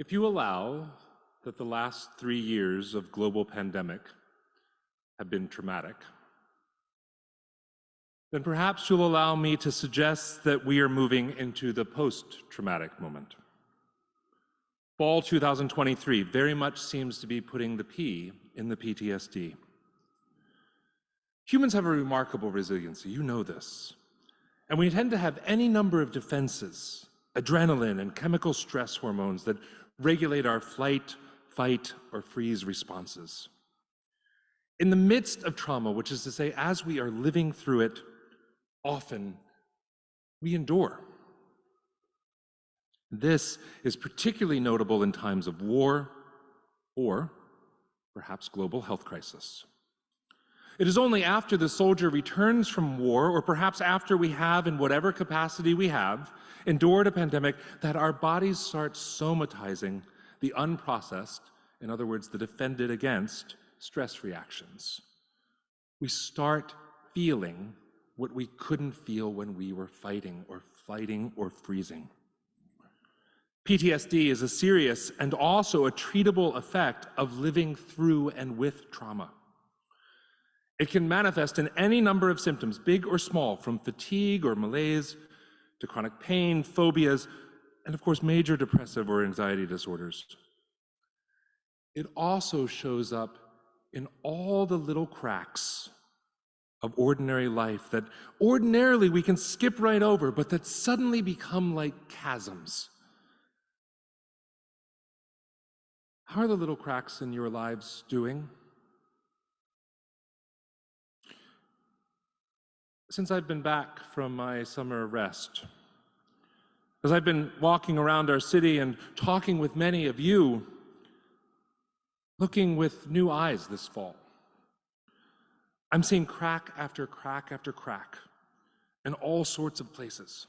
If you allow that the last 3 years of global pandemic have been traumatic, then perhaps you'll allow me to suggest that we are moving into the post-traumatic moment. Fall 2023 very much seems to be putting the P in the PTSD. Humans have a remarkable resiliency, you know this. And we tend to have any number of defenses, adrenaline and chemical stress hormones that regulate our flight, fight, or freeze responses. In the midst of trauma, which is to say, as we are living through it, often we endure. This is particularly notable in times of war or perhaps global health crisis. It is only after the soldier returns from war, or perhaps after we have, in whatever capacity we have, endured a pandemic, that our bodies start somatizing the unprocessed, in other words, the defended against, stress reactions. We start feeling what we couldn't feel when we were fighting or flighting or freezing. PTSD is a serious and also a treatable effect of living through and with trauma. It can manifest in any number of symptoms, big or small, from fatigue or malaise to chronic pain, phobias, and of course, major depressive or anxiety disorders. It also shows up in all the little cracks of ordinary life that ordinarily we can skip right over, but that suddenly become like chasms. How are the little cracks in your lives doing? Since I've been back from my summer rest, as I've been walking around our city and talking with many of you, looking with new eyes this fall, I'm seeing crack after crack after crack in all sorts of places.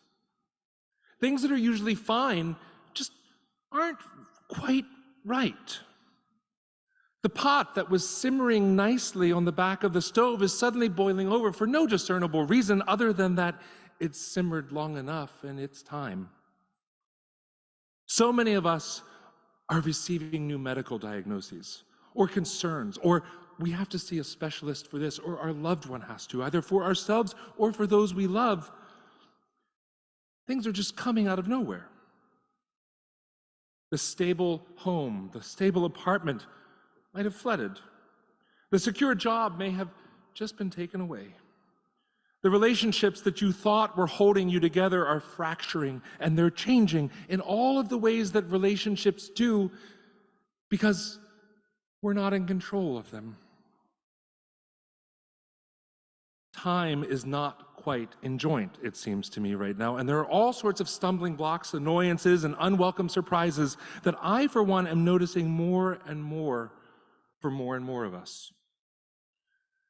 Things that are usually fine just aren't quite right. The pot that was simmering nicely on the back of the stove is suddenly boiling over for no discernible reason other than that it's simmered long enough and it's time. So many of us are receiving new medical diagnoses or concerns, or we have to see a specialist for this, or our loved one has to, either for ourselves or for those we love. Things are just coming out of nowhere. The stable home, the stable apartment might have flooded. The secure job may have just been taken away. The relationships that you thought were holding you together are fracturing, and they're changing in all of the ways that relationships do because we're not in control of them. Time is not quite in joint, it seems to me right now, and there are all sorts of stumbling blocks, annoyances, and unwelcome surprises that I, for one, am noticing more and more for more and more of us.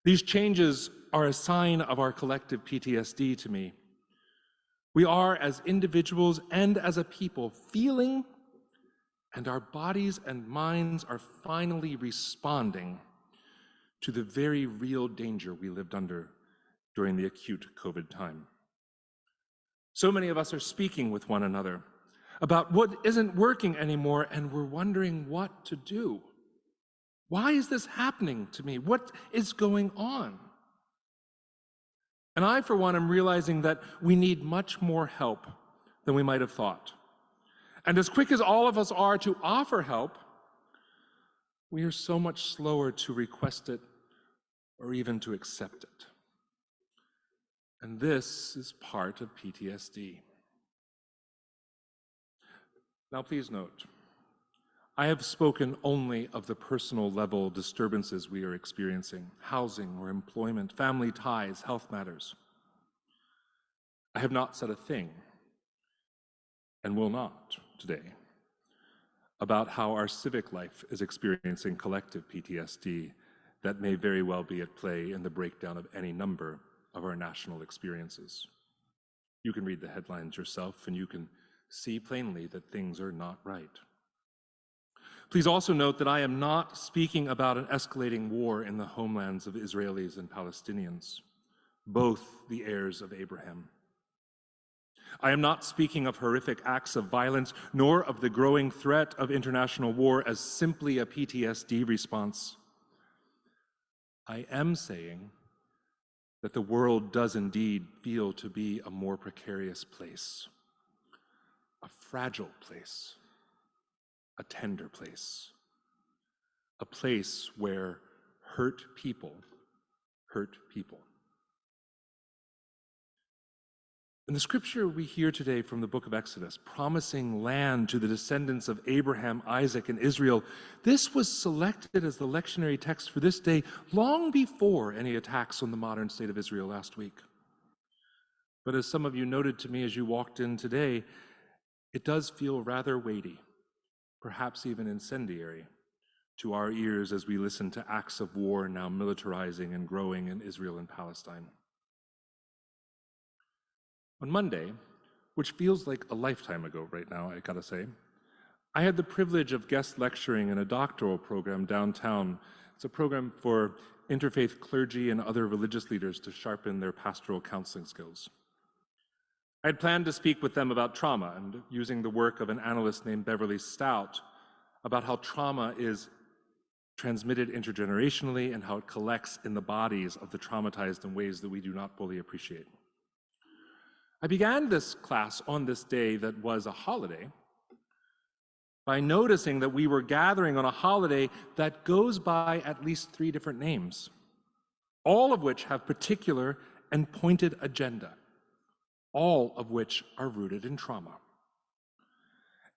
These changes are a sign of our collective PTSD to me. We are, as individuals and as a people, feeling, and our bodies and minds are finally responding to the very real danger we lived under during the acute COVID time. So many of us are speaking with one another about what isn't working anymore, and we're wondering what to do. Why is this happening to me? What is going on? And I, for one, am realizing that we need much more help than we might have thought. And as quick as all of us are to offer help, we are so much slower to request it or even to accept it. And this is part of PTSD. Now, please note, I have spoken only of the personal level disturbances we are experiencing: housing or employment, family ties, health matters. I have not said a thing, and will not today, about how our civic life is experiencing collective PTSD that may very well be at play in the breakdown of any number of our national experiences. You can read the headlines yourself, and you can see plainly that things are not right. Please also note that I am not speaking about an escalating war in the homelands of Israelis and Palestinians, both the heirs of Abraham. I am not speaking of horrific acts of violence, nor of the growing threat of international war as simply a PTSD response. I am saying that the world does indeed feel to be a more precarious place, a fragile place, a tender place, a place where hurt people hurt people. In the scripture we hear today from the book of Exodus, promising land to the descendants of Abraham, Isaac, and Israel, this was selected as the lectionary text for this day long before any attacks on the modern state of Israel last week. But as some of you noted to me as you walked in today, it does feel rather weighty, perhaps even incendiary, to our ears as we listen to acts of war now militarizing and growing in Israel and Palestine. On Monday, which feels like a lifetime ago right now, I gotta say, I had the privilege of guest lecturing in a doctoral program downtown. It's a program for interfaith clergy and other religious leaders to sharpen their pastoral counseling skills. I had planned to speak with them about trauma and using the work of an analyst named Beverly Stout about how trauma is transmitted intergenerationally and how it collects in the bodies of the traumatized in ways that we do not fully appreciate. I began this class on this day that was a holiday by noticing that we were gathering on a holiday that goes by at least 3 different names, all of which have particular and pointed agenda, all of which are rooted in trauma.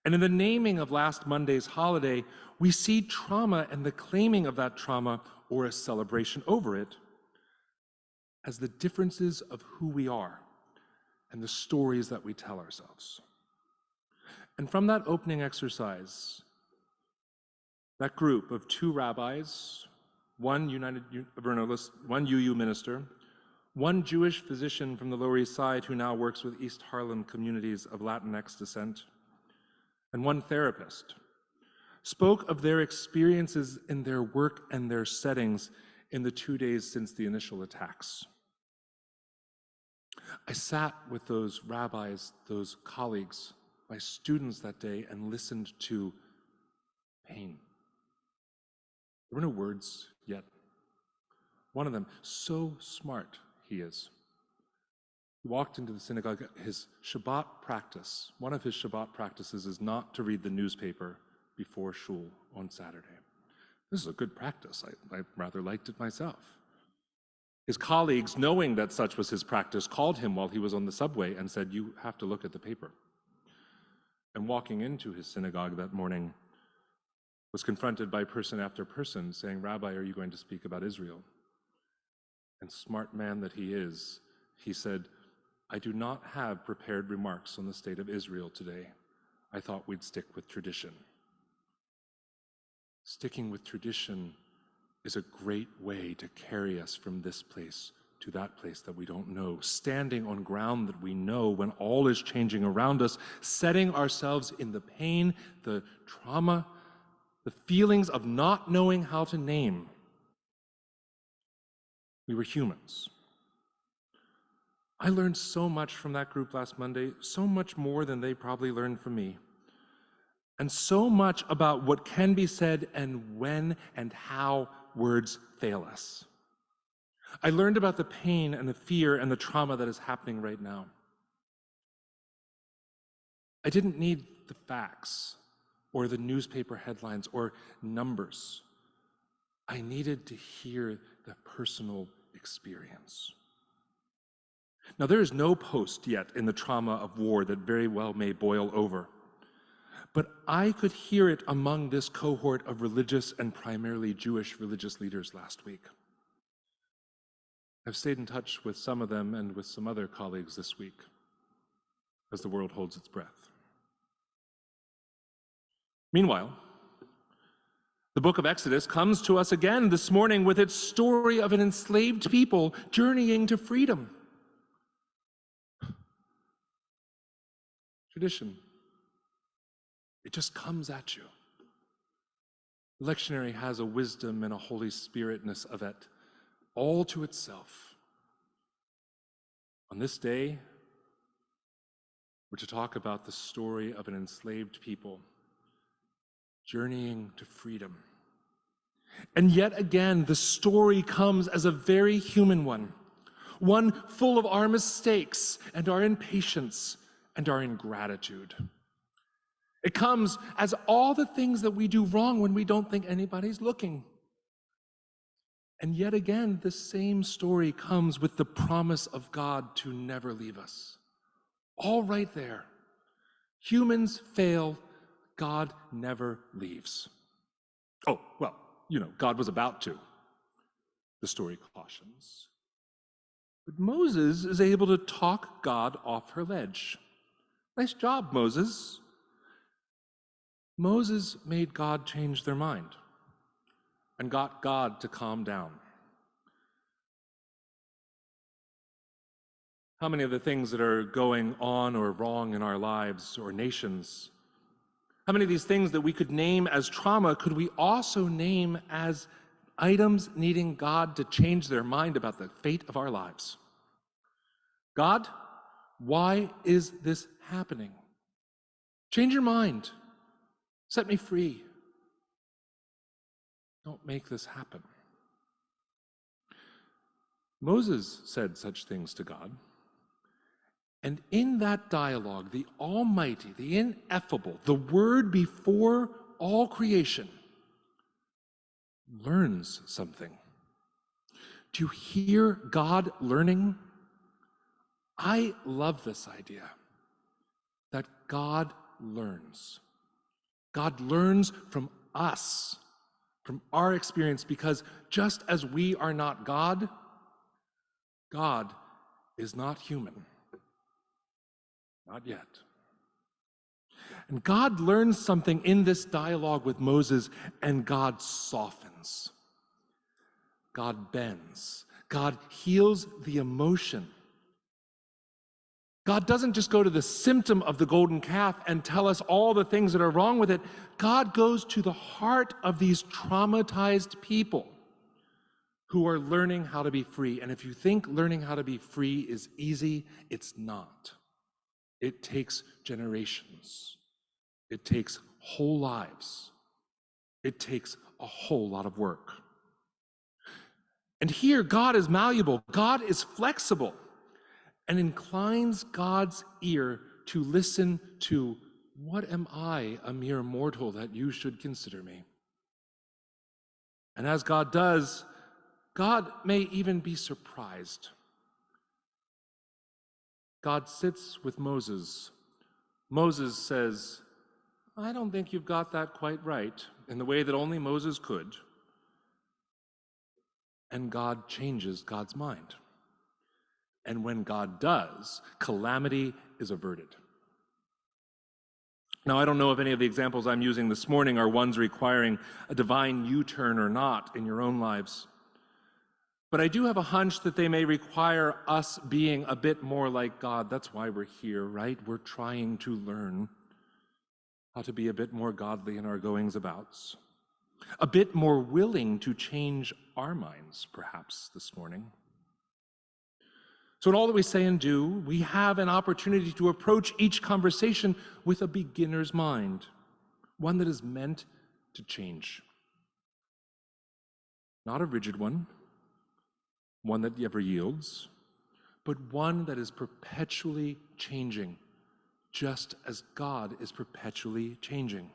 And in the naming of last Monday's holiday, we see trauma and the claiming of that trauma, or a celebration over it, as the differences of who we are and the stories that we tell ourselves. And from that opening exercise, that group of 2 rabbis, 1 United Evangelist, 1 UU minister, 1 Jewish physician from the Lower East Side who now works with East Harlem communities of Latinx descent, and 1 therapist, spoke of their experiences in their work and their settings in the 2 days since the initial attacks. I sat with those rabbis, those colleagues, my students that day, and listened to pain. There were no words yet. One of them, so smart he is. He walked into the synagogue. His Shabbat practice, one of his Shabbat practices is not to read the newspaper before shul on Saturday. This is a good practice. I rather liked it myself. His colleagues, knowing that such was his practice, called him while he was on the subway and said, "You have to look at the paper." And walking into his synagogue that morning, was confronted by person after person saying, "Rabbi, are you going to speak about Israel?" And smart man that he is, he said, "I do not have prepared remarks on the state of Israel today. I thought we'd stick with tradition." Sticking with tradition is a great way to carry us from this place to that place that we don't know, standing on ground that we know when all is changing around us, setting ourselves in the pain, the trauma, the feelings of not knowing how to name. We were humans. I learned so much from that group last Monday, so much more than they probably learned from me. And so much about what can be said and when and how words fail us. I learned about the pain and the fear and the trauma that is happening right now. I didn't need the facts or the newspaper headlines or numbers. I needed to hear the personal experience. Now, there is no post yet in the trauma of war that very well may boil over. But I could hear it among this cohort of religious and primarily Jewish religious leaders last week. I've stayed in touch with some of them and with some other colleagues this week as the world holds its breath. Meanwhile, the book of Exodus comes to us again this morning with its story of an enslaved people journeying to freedom. Tradition. It just comes at you. The lectionary has a wisdom and a Holy Spiritness of it, all to itself. On this day, We're to talk about the story of an enslaved people journeying to freedom. And yet again, the story comes as a very human one full of our mistakes and our impatience and our ingratitude. It comes as all the things that we do wrong when we don't think anybody's looking. And yet again, the same story comes with the promise of God to never leave us. All right there. Humans fail, God never leaves. Oh, well, God was about to, the story cautions. But Moses is able to talk God off her ledge. Nice job, Moses. Moses made God change their mind and got God to calm down. How many of the things that are going on or wrong in our lives or nations, how many of these things that we could name as trauma could we also name as items needing God to change their mind about the fate of our lives? God, why is this happening? Change your mind. Set me free. Don't make this happen. Moses said such things to God. And in that dialogue, the Almighty, the Ineffable, the Word before all creation, learns something. Do you hear God learning? I love this idea that God learns. God learns from us, from our experience, because just as we are not God, God is not human. Not yet. And God learns something in this dialogue with Moses, and God softens. God bends. God heals the emotion. God doesn't just go to the symptom of the golden calf and tell us all the things that are wrong with it. God goes to the heart of these traumatized people who are learning how to be free. And if you think learning how to be free is easy, it's not. It takes generations. It takes whole lives. It takes a whole lot of work. And here, God is malleable. God is flexible and inclines God's ear to listen to, what am I, a mere mortal, that you should consider me? And as God does, God may even be surprised. God sits with Moses. Moses says, I don't think you've got that quite right, in the way that only Moses could. And God changes God's mind. And when God does, calamity is averted. Now, I don't know if any of the examples I'm using this morning are ones requiring a divine U-turn or not in your own lives. But I do have a hunch that they may require us being a bit more like God. That's why we're here, right? We're trying to learn how to be a bit more godly in our goings-abouts. A bit more willing to change our minds, perhaps, this morning. So in all that we say and do, we have an opportunity to approach each conversation with a beginner's mind, one that is meant to change. Not a rigid one that never yields, but one that is perpetually changing, just as God is perpetually changing.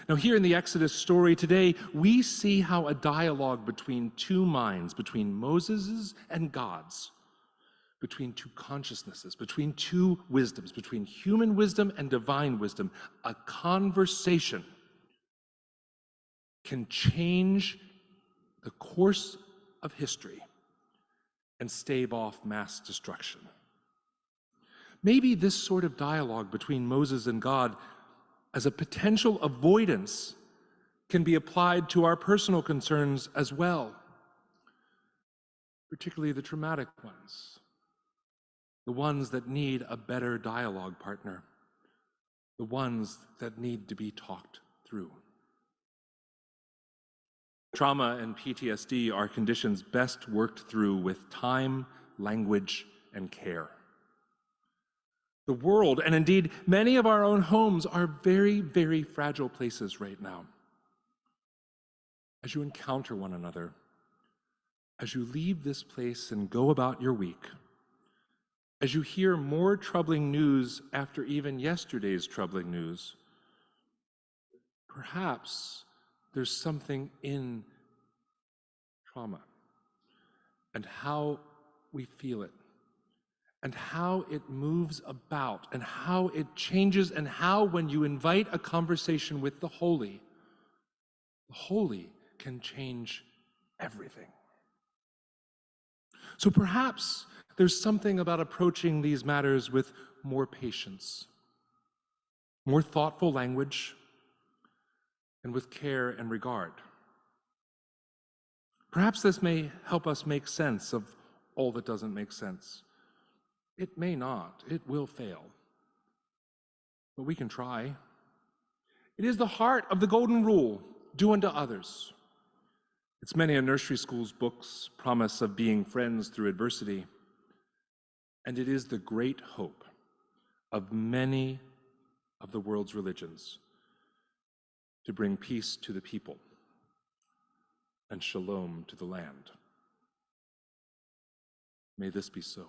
Now, here in the Exodus story today, we see how a dialogue between two minds, between Moses's and God's, between two consciousnesses, between two wisdoms, between human wisdom and divine wisdom, a conversation can change the course of history and stave off mass destruction. Maybe this sort of dialogue between Moses and God as a potential avoidance can be applied to our personal concerns as well, particularly the traumatic ones, the ones that need a better dialogue partner, the ones that need to be talked through. Trauma and PTSD are conditions best worked through with time, language, and care. The world, and indeed many of our own homes, are very, very fragile places right now. As you encounter one another, as you leave this place and go about your week, as you hear more troubling news after even yesterday's troubling news, perhaps there's something in trauma and how we feel it, and how it moves about, and how it changes, and how, when you invite a conversation with the holy can change everything. So perhaps there's something about approaching these matters with more patience, more thoughtful language, and with care and regard. Perhaps this may help us make sense of all that doesn't make sense. It may not. It will fail. But we can try. It is the heart of the golden rule, do unto others. It's many a nursery school's book's promise of being friends through adversity. And it is the great hope of many of the world's religions to bring peace to the people and shalom to the land. May this be so.